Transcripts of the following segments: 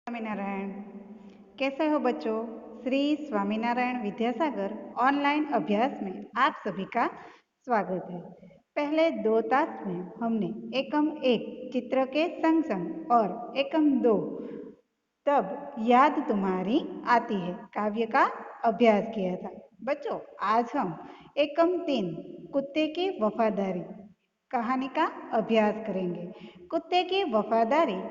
स्वामीनारायण। कैसे हो बच्चों? श्री स्वामीनारायण विद्यासागर ऑनलाइन अभ्यास में आप सभी का स्वागत है। पहले 2 तास में हमने एकम 1 चित्र के संग संग और एकम 2 तब याद तुम्हारी आती है काव्य का अभ्यास किया था। बच्चों, आज हम एकम 3 कुत्ते की वफादारी कहानी का अभ्यास करेंगे। कुत्ते की वफादारी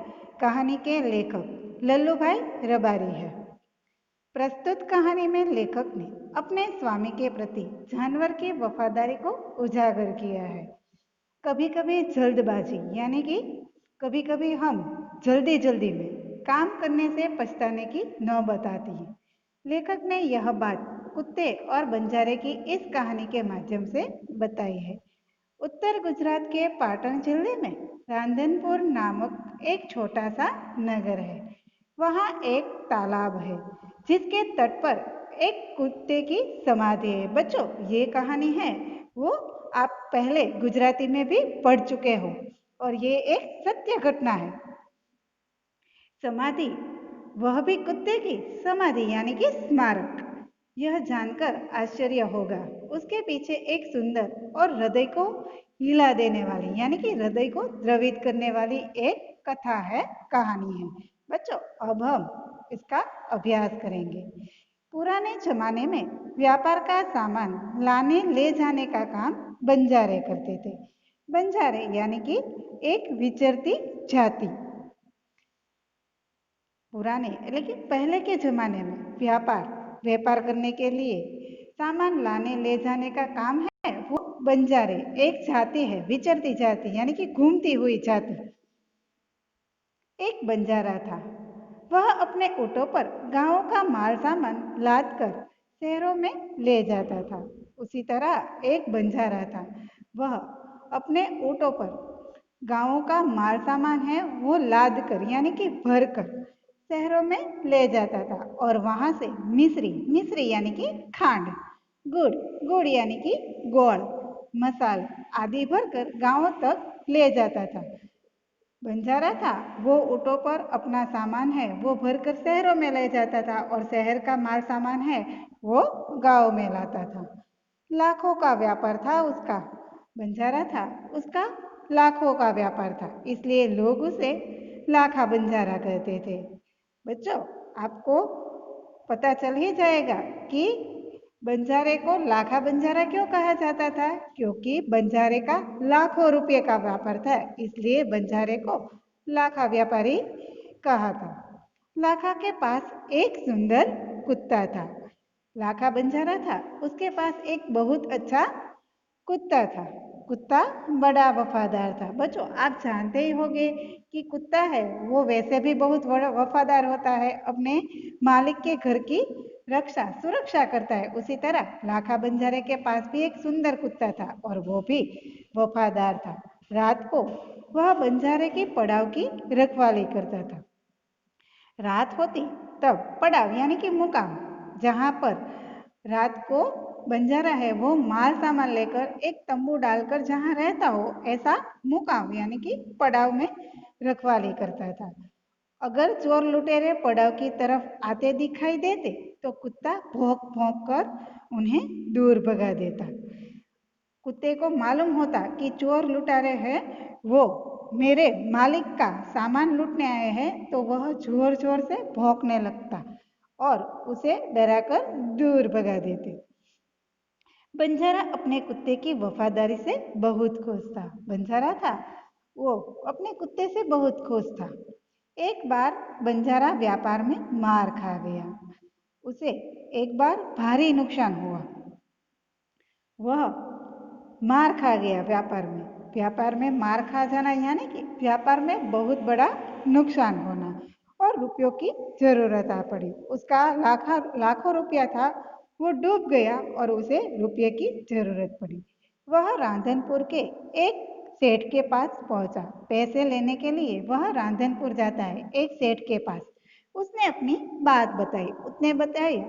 कहानी के लेखक लल्लू भाई रबारी है। प्रस्तुत कहानी में लेखक ने अपने स्वामी के प्रति जानवर की वफादारी को उजागर किया है। कभी कभी जल्दबाजी यानी कि कभी कभी हम जल्दी जल्दी में काम करने से पछताने की नौबत आती है। लेखक ने यह बात कुत्ते और बंजारे की इस कहानी के माध्यम से बताई है। उत्तर गुजरात के पाटन जिले में रांधनपुर नामक एक छोटा सा नगर है। वहाँ एक तालाब है जिसके तट पर एक कुत्ते की समाधि है। बच्चों, ये कहानी है वो आप पहले गुजराती में भी पढ़ चुके हो और ये एक सत्य घटना है। समाधि, वह भी कुत्ते की समाधि यानी कि स्मारक। यह जानकर आश्चर्य होगा, उसके पीछे एक सुंदर और हृदय को हिला देने वाली यानी कि हृदय को द्रवित करने वाली एक कथा है, कहानी है। बच्चों, अब हम इसका अभ्यास करेंगे। पुराने जमाने में व्यापार का सामान लाने ले जाने का काम बंजारे करते थे। बंजारे यानी कि एक विचरती जाति। पुराने लेकिन पहले के जमाने में व्यापार करने के लिए सामान लाने ले जाने का काम है वो बंजारे एक जाति है, विचरती जाति यानी कि घूमती हुई जाति। एक बंजारा था। वह अपने ऊँटों पर गांवों का माल सामान लाद कर शहरों में ले जाता था। उसी तरह एक बंजारा था। वह अपने ऊँटों पर गांवों का माल सामान है वो लाद कर यानी कि भर कर शहरों में ले जाता था और वहां से मिश्री यानी कि खांड, गुड़ यानी कि गोड़, मसाला आदि भरकर गांवों तक ले जाता था। बंजारा था वो ऊँटों पर अपना सामान है वो भरकर शहरों में ले जाता था और शहर का माल सामान है वो गांव में लाता था। लाखों का व्यापार था उसका। बंजारा था, उसका लाखों का व्यापार था, इसलिए लोग उसे लाखा बंजारा कहते थे। बच्चों, आपको पता चल ही जाएगा कि बंजारे को लाखा बंजारा क्यों कहा जाता था, क्योंकि बंजारे का लाखों रुपये का व्यापार था, इसलिए बंजारे को लाखा व्यापारी कहा था। लाखा के पास एक सुंदर कुत्ता था। लाखा बंजारा था, उसके पास एक बहुत अच्छा कुत्ता था। कुत्ता बड़ा वफादार था। बच्चों, आप जानते ही होंगे कि कुत्ता है वो वैसे भी बहुत बड़ा वफादार होता है, अपने मालिक के घर की सुरक्षा करता है। उसी तरह लाखा बंजारे के पास भी एक सुंदर कुत्ता था और वो भी वफादार था। रात को वह बंजारे की पड़ाव की रखवाली करता था। रात होती तब पड़ाव यानी कि मुकाम, जहाँ पर रात को बंजारा है वो माल सामान लेकर एक तंबू डालकर जहाँ रहता हो ऐसा मुकाम यानी कि पड़ाव में रखवाली करता था। अगर चोर लुटेरे पड़ाव की तरफ आते दिखाई देते तो कुत्ता भौंक भौंक कर उन्हें दूर भगा देता। कुत्ते को मालूम होता कि चोर लुटारे हैं वो मेरे मालिक का सामान लूटने आए हैं, तो वह जोर जोर से भौंकने लगता और उसे डराकर दूर भगा देते। बंजारा अपने कुत्ते की वफादारी से बहुत खुश था। बंजारा था वो अपने कुत्ते से बहुत खुश था। एक बार बंजारा व्यापार में मार खा गया। उसे एक बार भारी नुकसान हुआ। वह मार खा गया व्यापार में मार खा जाना यानी कि व्यापार में बहुत बड़ा नुकसान होना और रुपयों की जरूरत आ पड़ी। उसका लाखों रुपया था वो डूब गया और उसे रुपये की जरूरत पड़ी। वह रांधनपुर के एक सेठ के पास पहुंचा। पैसे लेने के लिए वह रांधनपुर जाता है एक सेठ के पास। उसने अपनी बात बताई। उसने बताया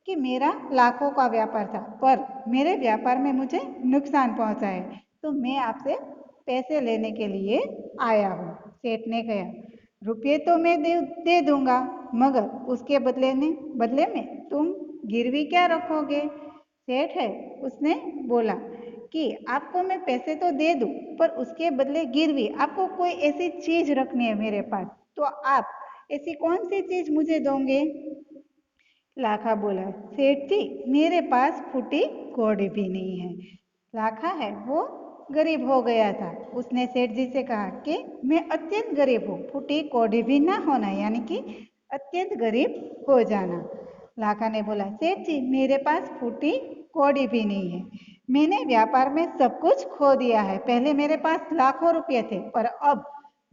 कि मेरा लाखों का व्यापार था पर मेरे व्यापार में मुझे नुकसान पहुंचा है, तो मैं आपसे पैसे लेने के लिए आया हूँ। सेठ ने कहा, रुपये तो मैं दे दूंगा मगर उसके बदले में तुम गिरवी क्या रखोगे? सेठ है उसने बोला कि आपको मैं पैसे तो दे दूं, पर उसके बदले गिरवी आपको कोई ऐसी चीज रखनी है मेरे पास, तो आप ऐसी कौन सी चीज मुझे दोगे? लाखा बोला, सेठ जी मेरे पास फूटी कौड़ी भी नहीं है। लाखा है वो गरीब हो गया था। उसने सेठ जी से कहा कि मैं अत्यंत गरीब हूँ, फूटी कौड़ी भी ना होना, यानी कि अत्यंत गरीब हो जाना। लाखा ने बोला, सेठ जी मेरे पास फूटी कौड़ी भी नहीं है, मैंने व्यापार में सब कुछ खो दिया है। पहले मेरे पास लाखों रुपये थे, पर अब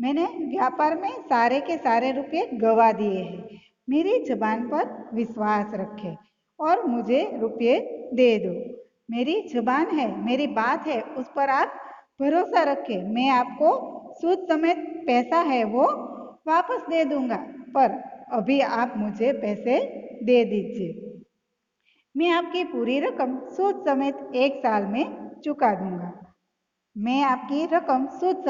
मैंने व्यापार में सारे के सारे रुपये गवा दिए हैं। मेरी जबान पर विश्वास रखें और मुझे रुपये दे दो। मेरी जबान है, मेरी बात है, उस पर आप भरोसा रखें। मैं आपको सूद समेत पैसा है वो वापस दे दूंगा, पर अभी आप मुझे पैसे दे दीजिए। मैं आपकी पूरी रकम सूद समेत 1 साल में चुका दूंगा। मैं आपकी रकम सूद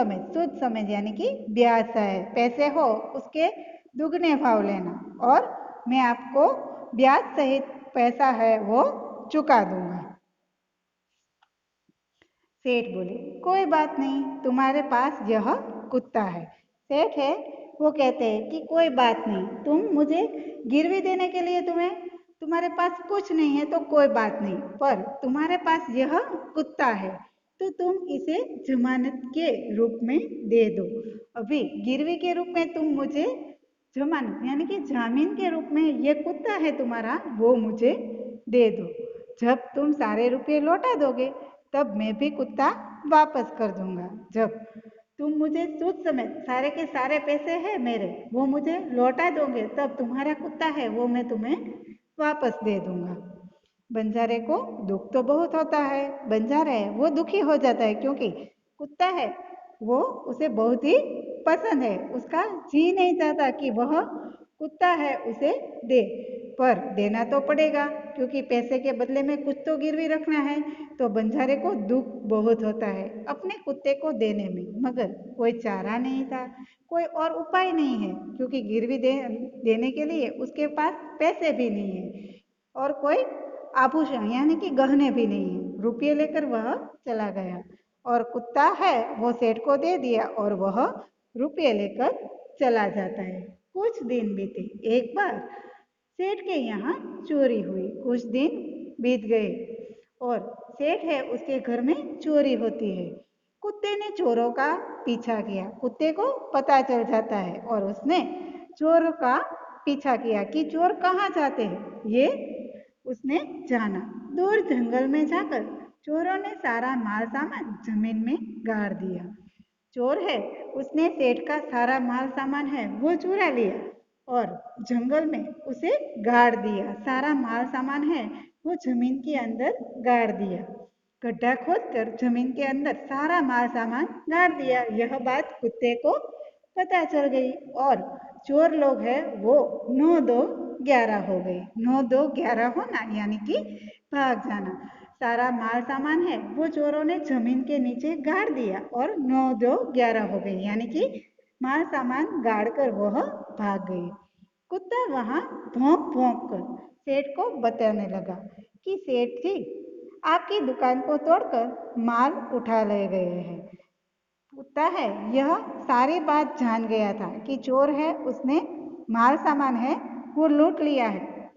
समेत यानी कि ब्याज सहित पैसे हो उसके दुगने भाव लेना, और मैं आपको ब्याज सहित पैसा है वो चुका दूंगा। सेठ बोले, कोई बात नहीं, तुम्हारे पास यह कुत्ता है। सेठ है वो कहते हैं कि कोई बात नहीं, तुम मुझे गिरवी देने के लिए तुम्हारे पास कुछ नहीं है तो कोई बात नहीं, पर तुम्हारे पास यह कुत्ता है तो तुम इसे जमानत के रूप में दे दो। अभी गिरवी के रूप में तुम मुझे जमानत यानी कि जामीन के रूप में ये कुत्ता है तुम्हारा, वो मुझे दे दो। जब तुम सारे रुपये लौटा दोगे तब मैं भी कुत्ता वापस कर दूंगा। जब तुम मुझे सूद समेत सारे के सारे पैसे हैं मेरे वो मुझे लौटा दोगे, तब तुम्हारा कुत्ता है वो मैं तुम्हें वापस दे दूंगा। बंजारे को दुख तो बहुत होता है। बंजारा है वो दुखी हो जाता है, क्योंकि कुत्ता है वो उसे बहुत ही पसंद है। उसका जी नहीं चाहता कि वह कुत्ता है उसे दे, पर देना तो पड़ेगा क्योंकि पैसे के बदले में कुछ तो गिरवी रखना है। तो बंजारे को दुख बहुत होता है अपने कुत्ते को देने में, मगर कोई चारा नहीं था, कोई और उपाय नहीं है, क्योंकि गिरवी देने के लिए उसके पास पैसे भी नहीं है और कोई आभूषण यानी कि गहने भी नहीं है। रुपये लेकर वह चला गया और कुत्ता है वो सेठ को दे दिया और वह रुपये लेकर चला जाता है। कुछ दिन बीते। एक बार सेठ के यहाँ चोरी हुई। कुछ दिन बीत गए और सेठ है उसके घर में चोरी होती है। कुत्ते ने चोरों का पीछा किया। कुत्ते को पता चल जाता है और उसने चोर का पीछा किया कि चोर कहाँ जाते हैं। ये उसने जाना। दूर जंगल में जाकर चोरों ने सारा माल सामान जमीन में गाड़ दिया। चोर है उसने सेठ का सारा माल सामान है वो चुरा लिया और जंगल में उसे गाड़ दिया। सारा माल सामान है वो जमीन के अंदर गाड़ दिया। गड्ढा खोदकर जमीन के अंदर सारा माल सामान गाड़ दिया। यह बात कुत्ते को पता चल गई और चोर लोग हैं वो 9-2-11 हो गए। 9-2-11 होना यानी कि भाग जाना। सारा माल सामान है वो चोरों ने जमीन के नीचे गाड़ दिया और 9-2-11 हो गए, यानी कि माल सामान गाड़ कर वह भाग गई। कुत्ता वहां भौंक भौंक कर सेठ को बताने लगा कि सेठ जी आपकी दुकान को तोड़कर माल उठा ले गए हैं। कुत्ता है यह सारी बात जान गया था कि चोर है उसने माल सामान है वो लूट लिया है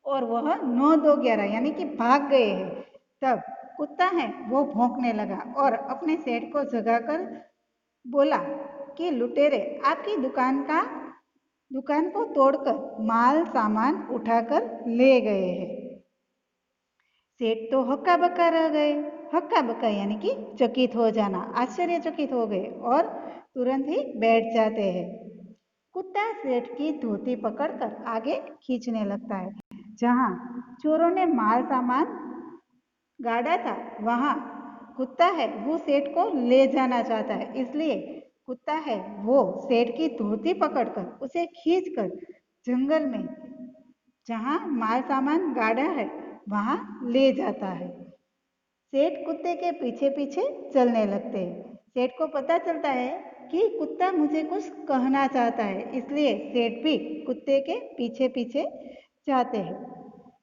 और वह 9-2-11 यानी कि भाग गए हैं। तब कुत्ता है वो भौंकने लगा और अपने सेठ को जगाकर बोला कि लुटेरे आपकी दुकान को तोड़कर माल सामान उठाकर ले गए हैं। सेठ तो हक्का बक्का रह गए। हक्का बक्का यानी कि चकित हो जाना, आश्चर्यचकित हो गए और तुरंत ही बैठ जाते हैं। कुत्ता सेठ की धोती पकड़कर आगे खींचने लगता है। जहां चोरों ने माल सामान गाड़ा था वहां कुत्ता है वो सेठ को ले जाना चाहता है, इसलिए कुत्ता है वो सेठ की धोती पकड़कर उसे खींचकर जंगल में जहां माल सामान गाड़ा है वहां ले जाता है। सेठ कुत्ते के पीछे पीछे चलने लगते हैं। सेठ को पता चलता है कि कुत्ता मुझे कुछ कहना चाहता है, इसलिए सेठ भी कुत्ते के पीछे पीछे जाते हैं।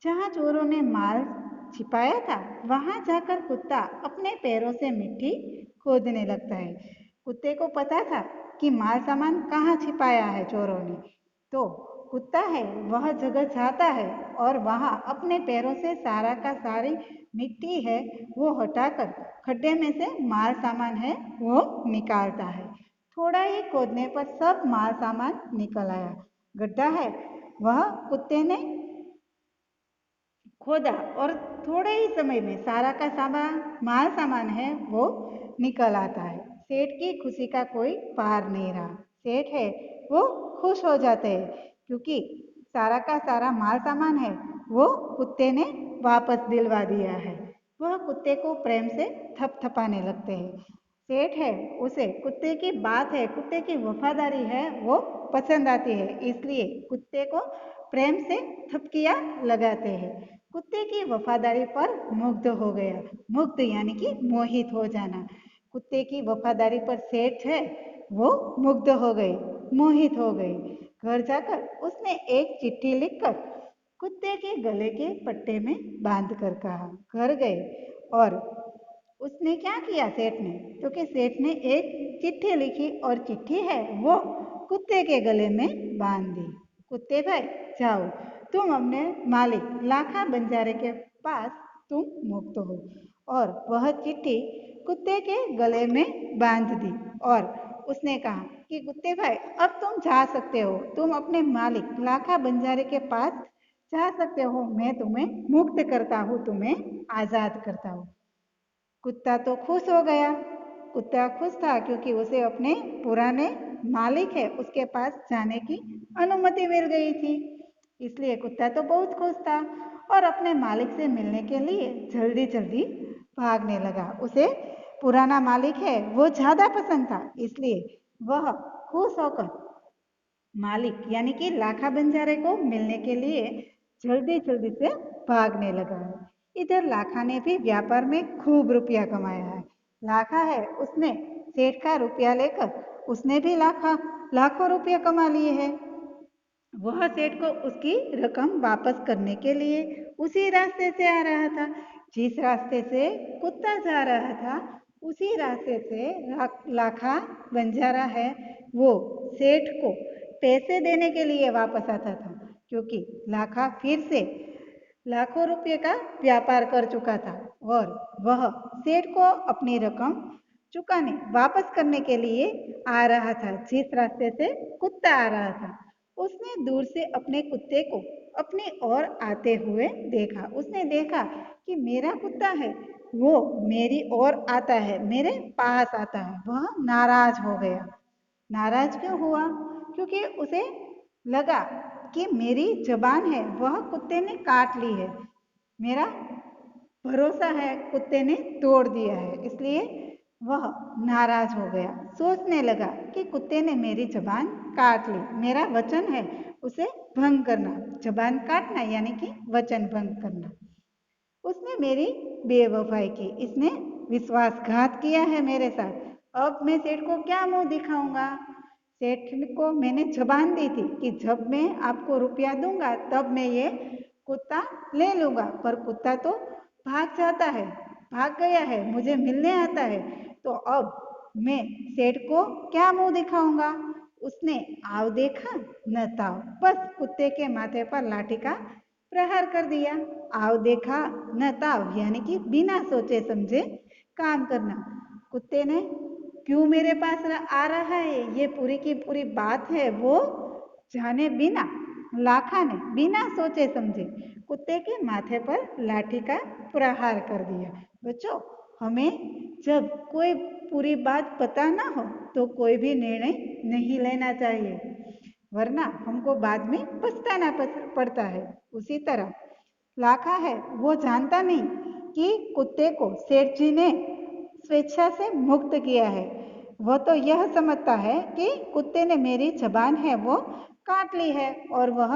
जहाँ चोरों ने माल छिपाया था वहां जाकर कुत्ता अपने पैरों से मिट्टी खोदने लगता है। कुत्ते को पता था कि माल सामान कहाँ छिपाया है चोरों ने, तो कुत्ता है वह जगह जाता है और वहां अपने पैरों से सारा का सारी मिट्टी है वो हटाकर खड्डे में से माल सामान है वो निकालता है। थोड़ा ही खोदने पर सब माल सामान निकल आया। गड्ढा है वह कुत्ते ने खोदा और थोड़े ही समय में सारा का सामान माल सामान है वो निकल आता है। सेठ की खुशी का कोई पार नहीं रहा। सेठ है वो खुश हो जाते हैं क्योंकि सारा का सारा माल सामान है वो कुत्ते ने वापस दिलवा दिया है। वह कुत्ते को प्रेम से थपथपाने लगते हैं। सेठ है उसे कुत्ते की बात है, कुत्ते की वफादारी है वो पसंद आती है, इसलिए कुत्ते को प्रेम से थपकियां लगाते हैं। कुत्ते की वफादारी पर मुग्ध हो गया। मुग्ध यानी कि मोहित हो जाना। कुत्ते की वफादारी पर सेठ है वो मुग्ध हो गए, मोहित हो गए। घर जाकर उसने एक चिट्ठी लिखकर कुत्ते के गले के पट्टे में बांध कर कहा। घर गए और उसने क्या किया सेठ ने, क्योंकि सेठ ने एक चिट्ठी लिखी और चिट्ठी है वो कुत्ते के गले में बांध दी। कुत्ते भाई जाओ, तुम अपने मालिक लाखा बंजारे के पास तुम मुक्त हो। और वह चिट्ठी कुत्ते के गले में बांध दी और उसने कहा कि कुत्ते भाई अब तुम जा सकते हो, तुम अपने मालिक लाखा बंजारे के पास जा सकते हो, मैं तुम्हें मुक्त करता हूँ, तुम्हें आजाद करता हूँ। कुत्ता तो खुश हो गया। कुत्ता खुश था क्योंकि उसे अपने पुराने मालिक है उसके पास जाने की अनुमति मिल गई थी, इसलिए कुत्ता तो बहुत खुश था और अपने मालिक से मिलने के लिए जल्दी जल्दी भागने लगा। उसे पुराना मालिक है वो ज्यादा पसंद था, इसलिए वह खुश होकर मालिक यानी कि लाखा बंजारे को मिलने के लिए जल्दी जल्दी से भागने लगा है। इधर लाखा ने भी व्यापार में खूब रुपया कमाया है। लाखा है उसने सेठ का रुपया लेकर उसने भी लाखों रुपया कमा लिए हैं। वह सेठ को उसकी रकम वापस करने के लिए उसी रास्ते से आ रहा था। जिस रास्ते से कुत्ता जा रहा था उसी रास्ते से लाखा बंजारा है वो सेठ को पैसे देने के लिए वापस आता था, क्योंकि लाखा फिर से लाखों रुपए का व्यापार कर चुका था और वह सेठ को अपनी रकम चुकाने वापस करने के लिए आ रहा था। जिस रास्ते से कुत्ता आ रहा था उसने दूर से अपने कुत्ते को अपनी ओर आते हुए देखा। उसने देखा कि मेरा कुत्ता है वो मेरी ओर आता है, मेरे पास आता है। वह नाराज हो गया। नाराज क्यों हुआ? क्योंकि उसे लगा कि मेरी जबान है वह कुत्ते ने काट ली है, मेरा भरोसा है कुत्ते ने तोड़ दिया है, इसलिए वह नाराज हो गया। सोचने लगा कि कुत्ते ने मेरी जबान काट ली, मेरा वचन है उसे भंग करना। जबान काटना यानी कि वचन भंग करना। उसने मेरी बेवफाई की, इसने विश्वासघात किया है मेरे साथ। अब मैं सेठ को क्या मुंह दिखाऊंगा? सेठ को मैंने जबान दी थी कि जब मैं आपको रुपया दूंगा तब मैं ये कुत्ता ले लूंगा, पर कुत्ता तो भाग जाता है, भाग गया है, मुझे मिलने आता है, तो अब मैं सेठ को क्या मुंह दिखाऊंगा? उसने आव देखा न ताव, बस कुत्ते के माथे पर लाठी का प्रहार कर दिया। आव देखा न ताव यानी कि बिना सोचे समझे काम करना। कुत्ते ने क्यों मेरे पास आ रहा है ये पूरी की पूरी बात है वो जाने बिना लाखा ने बिना सोचे समझे कुत्ते के माथे पर लाठी का प्रहार कर दिया। बच्चों, हमें जब कोई पूरी बात पता ना हो तो कोई भी निर्णय नहीं लेना चाहिए, वरना हमको बाद में पछताना पड़ता है। उसी तरह लाखा है वो जानता नहीं कि कुत्ते को सेठ जी ने स्वेच्छा से मुक्त किया है। वह तो यह समझता है कि कुत्ते ने मेरी जबान है वो काट ली है और वह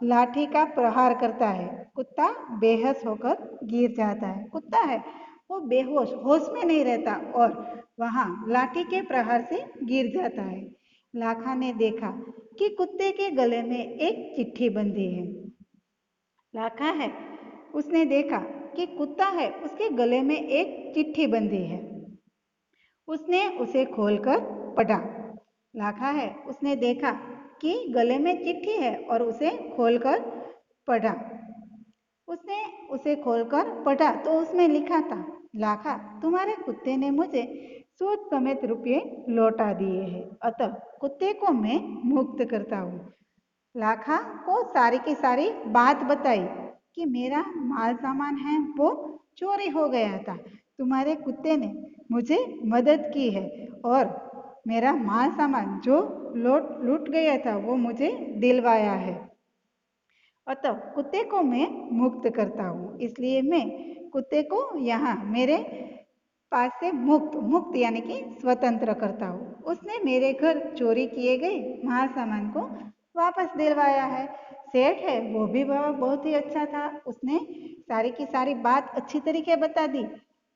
लाठी का प्रहार करता है। कुत्ता बेहोश होकर गिर जाता है। कुत्ता है वो बेहोश होश में नहीं रहता और वहां लाठी के प्रहार से गिर जाता है। लाखा ने देखा कि कुत्ते के गले में एक चिट्ठी बंधी है। लाखा है, उसने देखा कि कुत्ता है, उसके गले में एक चिट्ठी बंधी है। उसने उसे खोलकर पढ़ा। लाखा है, उसने देखा कि गले में चिट्ठी है और उसे खोलकर पढ़ा। उसने उसे खोलकर पढ़ा तो उसमें लिखा था, लाखा, तुम्हारे कुत्ते ने मुझे सूद समेत रुपये लौटा दिए हैं, अतः कुत्ते को मैं मुक्त करता हूँ। लाखा को सारी की सारी बात बताई कि मेरा माल सामान है वो चोरी हो गया था, तुम्हारे कुत्ते ने मुझे मदद की है और मेरा माल सामान जो लूट गया था वो मुझे दिलवाया है, अतः कुत्ते को मैं मुक्त करता हूँ। इसलिए मैं कुत्ते को यहाँ मेरे पास से मुक्त यानी कि स्वतंत्र करता हूँ। उसने मेरे घर चोरी किए गए माल सामान को वापस दिलवाया है। सेठ है वो भी बहुत ही अच्छा था, उसने सारी की सारी बात अच्छी तरीके बता दी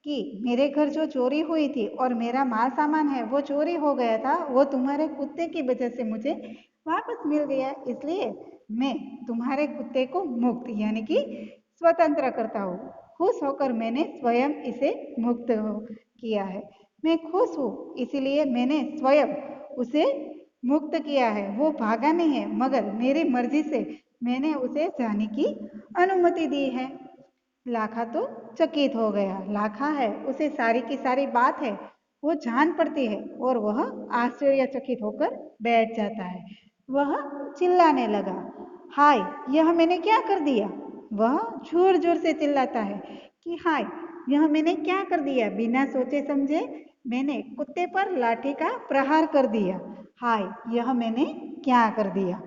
कि मेरे घर जो चोरी हुई थी और मेरा माल सामान है वो चोरी हो गया था, वो तुम्हारे कुत्ते की वजह से मुझे वापस मिल गया, इसलिए मैं तुम्हारे कुत्ते को मुक्त यानी कि स्वतंत्र करता हूँ। खुश होकर मैंने स्वयं इसे मुक्त किया है। मैं खुश हूँ इसीलिए मैंने स्वयं उसे मुक्त किया है। वो भागा नहीं है मगर मेरी मर्जी से मैंने उसे जाने की अनुमति दी है। लाखा तो चकित हो गया। लाखा है, उसे सारी की सारी बात है वो जान पड़ती है और वह आश्चर्यचकित होकर बैठ जाता है। वह चिल्लाने लगा, हाय, यह मैंने क्या कर दिया। वह जोर जोर से चिल्लाता है कि हाय, यह मैंने क्या कर दिया। बिना सोचे समझे मैंने कुत्ते पर लाठी का प्रहार कर दिया। हाय, यह मैंने क्या कर दिया।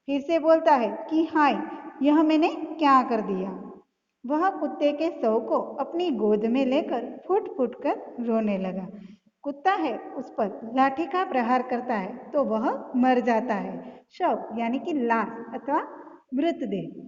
फिर से बोलता है कि हाय, यह मैंने क्या कर दिया। वह कुत्ते के शव को अपनी गोद में लेकर फुट फुट कर रोने लगा। कुत्ता है उस पर लाठी का प्रहार करता है तो वह मर जाता है। शव यानी कि लाश अथवा मृतदेह।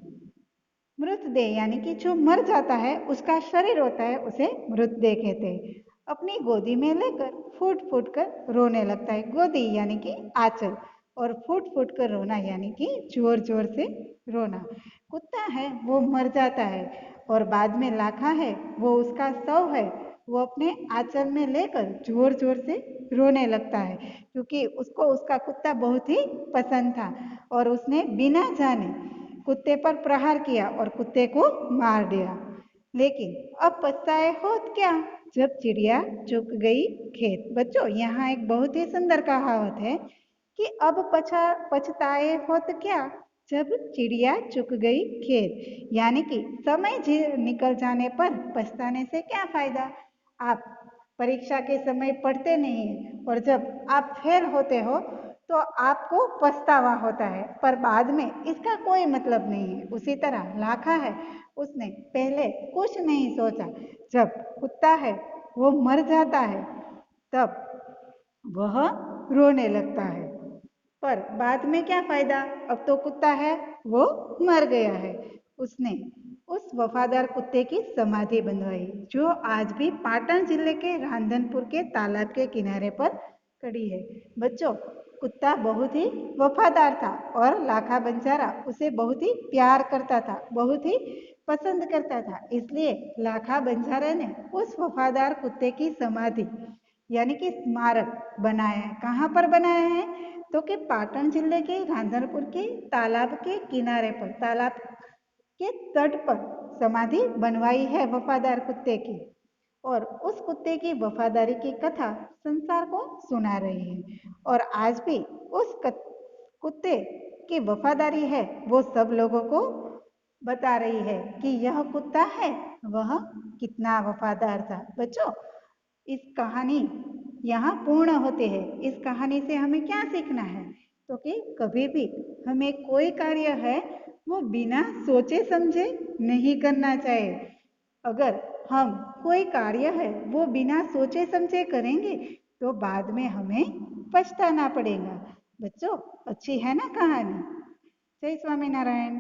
मृतदेह यानी कि जो मर जाता है उसका शरीर होता है, उसे मृतदेह कहते हैं। अपनी गोदी में लेकर फूट फूट कर रोने लगता है। गोदी यानी कि आंचल और फूट फूट कर रोना यानी कि जोर जोर से रोना। कुत्ता है वो मर जाता है और बाद में लाखा है वो उसका शव है वो अपने आंचल में लेकर जोर जोर से रोने लगता है क्योंकि उसको उसका कुत्ता बहुत ही पसंद था और उसने बिना जाने कुत्ते पर प्रहार किया और कुत्ते को मार दिया। लेकिन अब पछताए होत क्या, जब चिड़िया चुग गई खेत। बच्चों, यहाँ एक बहुत ही सुंदर कहावत है कि अब पछताए होत क्या, जब चिड़िया चुग गई खेत। यानी कि समय निकल जाने पर पछताने से क्या फायदा। आप परीक्षा के समय पढ़ते नहीं हैं और जब आप फेल होते हो तो आपको पछतावा होता है, पर बाद में इसका कोई मतलब नहीं है। उसी तरह लाखा है, उसने पहले कुछ नहीं सोचा। जब कुत्ता है वो मर जाता है तब वह रोने लगता है, पर बाद में क्या फायदा, अब तो कुत्ता है वो मर गया है। उसने उस वफादार कुत्ते की समाधि बनवाई जो आज भी पाटन जिले के रांधनपुर के तालाब के किनारे पर खड़ी है। बच्चों, कुत्ता बहुत ही वफादार था और लाखा बंजारा उसे बहुत ही प्यार करता था, बहुत ही पसंद करता था। इसलिए लाखा बंजारा ने उस वफादार कुत्ते की समाधि यानी कि स्मारक बनाया है। कहाँ पर बनाया है तो कि पाटन जिले के रांधनपुर के तालाब के किनारे पर, तालाब के तट पर समाधि बनवाई है वफादार कुत्ते की और उस कुत्ते की वफादारी की कथा संसार को सुना रही है। और आज भी उस कुत्ते की वफादारी है वो सब लोगों को बता रही है कि यह कुत्ता है वह कितना वफादार था। बच्चों, इस कहानी यहाँ पूर्ण होते हैं। इस कहानी से हमें क्या सीखना है तो कि कभी भी हमें कोई कार्य है वो बिना सोचे समझे नहीं करना चाहिए। अगर हम कोई कार्य है वो बिना सोचे समझे करेंगे तो बाद में हमें पछताना पड़ेगा। बच्चों, अच्छी है ना कहानी। जय स्वामीनारायण।